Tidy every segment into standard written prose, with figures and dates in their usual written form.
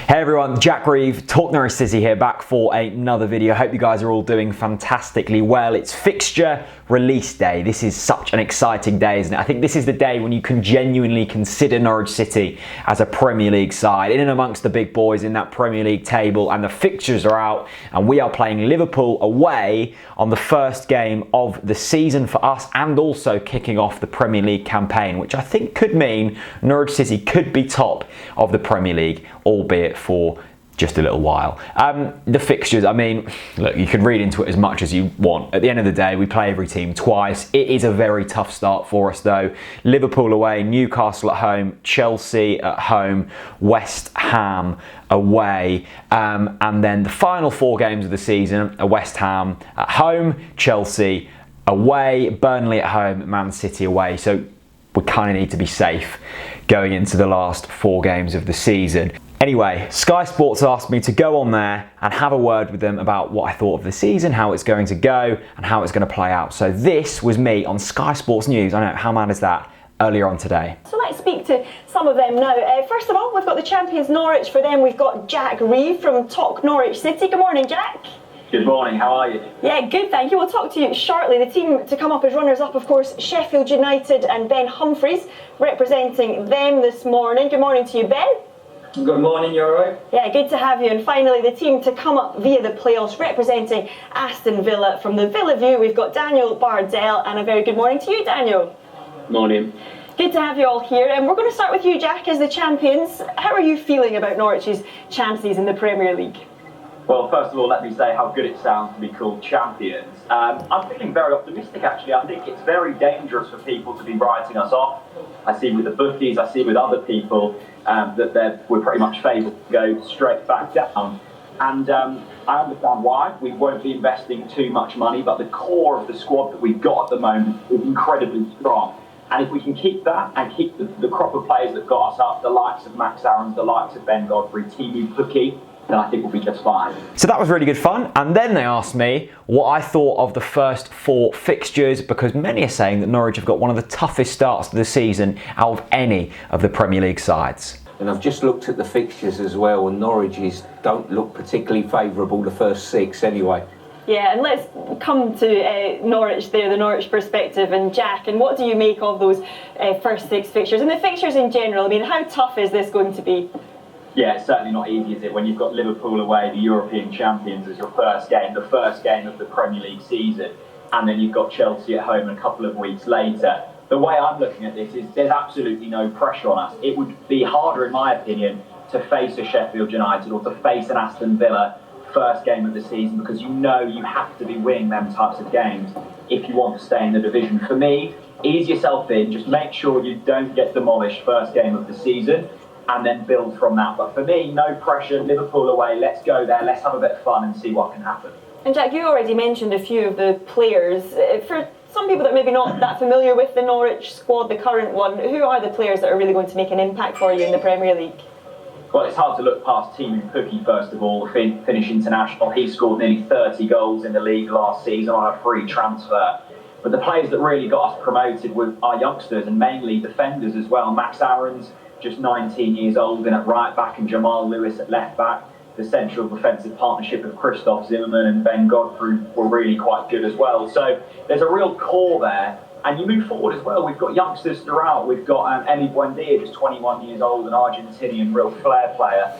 Hey everyone, Jack Reeve, TalkNorwichCity here, back for another video. Hope you guys are all doing fantastically well. It's fixture release day. This is such an exciting day, isn't it? I think this is the day when you can genuinely consider Norwich City as a Premier League side, in and amongst the big boys in that Premier League table, and the fixtures are out, and we are playing Liverpool away on the first game of the season for us, and also kicking off the Premier League campaign, which I think could mean Norwich City could be top of the Premier League, albeit for just a little while. The fixtures, I mean, look, you can read into it as much as you want. At the end of the day, we play every team twice. It is a very tough start for us though. Liverpool away, Newcastle at home, Chelsea at home, West Ham away, and then the final 4 games of the season are West Ham at home, Chelsea away, Burnley at home, Man City away. So we kind of need to be safe going into the last 4 games of the season. Anyway, Sky Sports asked me to go on there and have a word with them about what I thought of the season, how it's going to go, and how it's going to play out. So this was me on Sky Sports News. I know, how mad is that? Earlier on today. So let's speak to some of them now. First of all, we've got the champions Norwich. For them, we've got Jack Reeve from TalkNorwichCity. Good morning, Jack. Good morning, how are you? Yeah, good, thank you. We'll talk to you shortly. The team to come up as runners-up, of course, Sheffield United and Ben Humphries, representing them this morning. Good morning to you, Ben. Good morning, you alright? Yeah, good to have you. And finally, the team to come up via the playoffs, representing Aston Villa. From the Villa View, we've got Daniel Bardell, and a very good morning to you, Daniel. Morning. Good to have you all here. And we're going to start with you, Jack, as the champions. How are you feeling about Norwich's chances in the Premier League? Well, first of all, let me say how good it sounds to be called champions. I'm feeling very optimistic, actually. I think it's very dangerous for people to be writing us off. I see with the bookies, I see with other people that we're pretty much favourite to go straight back down. And I understand why. We won't be investing too much money, but the core of the squad that we've got at the moment is incredibly strong. And if we can keep that and keep the crop of players that got us up, the likes of Max Aarons, the likes of Ben Godfrey, Timu Pukki, then I think we'll be just fine. So that was really good fun. And then they asked me what I thought of the first 4 fixtures, because many are saying that Norwich have got one of the toughest starts to the season out of any of the Premier League sides. And I've just looked at the fixtures as well, and Norwich's don't look particularly favourable the first 6 anyway. Yeah, and let's come to Norwich there, the Norwich perspective. And Jack, and what do you make of those first 6 fixtures? And the fixtures in general, I mean, how tough is this going to be? Yeah, it's certainly not easy, is it? When you've got Liverpool away, the European champions, as your first game, the first game of the Premier League season, and then you've got Chelsea at home a couple of weeks later. The way I'm looking at this is there's absolutely no pressure on us. It would be harder, in my opinion, to face a Sheffield United or to face an Aston Villa first game of the season, because you know you have to be winning them types of games if you want to stay in the division. For me, ease yourself in, just make sure you don't get demolished first game of the season, and then build from that. But for me, no pressure, Liverpool away, let's go there, let's have a bit of fun and see what can happen. And Jack, you already mentioned a few of the players. For some people that maybe not that familiar with the Norwich squad, the current one, who are the players that are really going to make an impact for you in the Premier League? Well, it's hard to look past Timu Pukki, first of all, the Finnish international. He scored nearly 30 goals in the league last season on a free transfer. But the players that really got us promoted were our youngsters, and mainly defenders as well. Max Aarons, just 19 years old, and at right back, and Jamal Lewis at left back. The central defensive partnership of Christoph Zimmerman and Ben Godfrey were really quite good as well. So there's a real core there. And you move forward as well. We've got youngsters throughout. We've got Emi Buendia, just 21 years old, an Argentinian real flair player,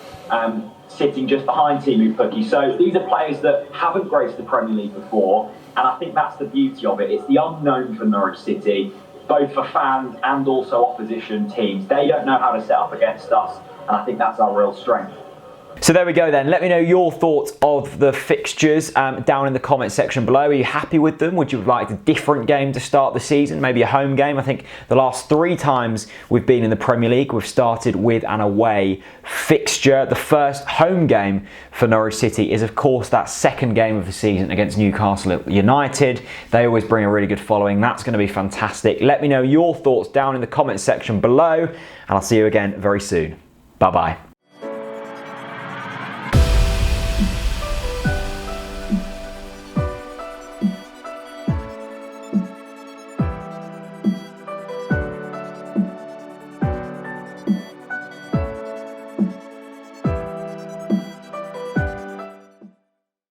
sitting just behind Timu Pukki. So these are players that haven't graced the Premier League before, and I think that's the beauty of it. It's the unknown for Norwich City, both for fans and also opposition teams. They don't know how to set up against us, and I think that's our real strength. So there we go then. Let me know your thoughts of the fixtures down in the comment section below. Are you happy with them? Would you like a different game to start the season? Maybe a home game? I think the last 3 times we've been in the Premier League, we've started with an away fixture. The first home game for Norwich City is, of course, that second game of the season against Newcastle United. They always bring a really good following. That's going to be fantastic. Let me know your thoughts down in the comment section below, and I'll see you again very soon. Bye-bye.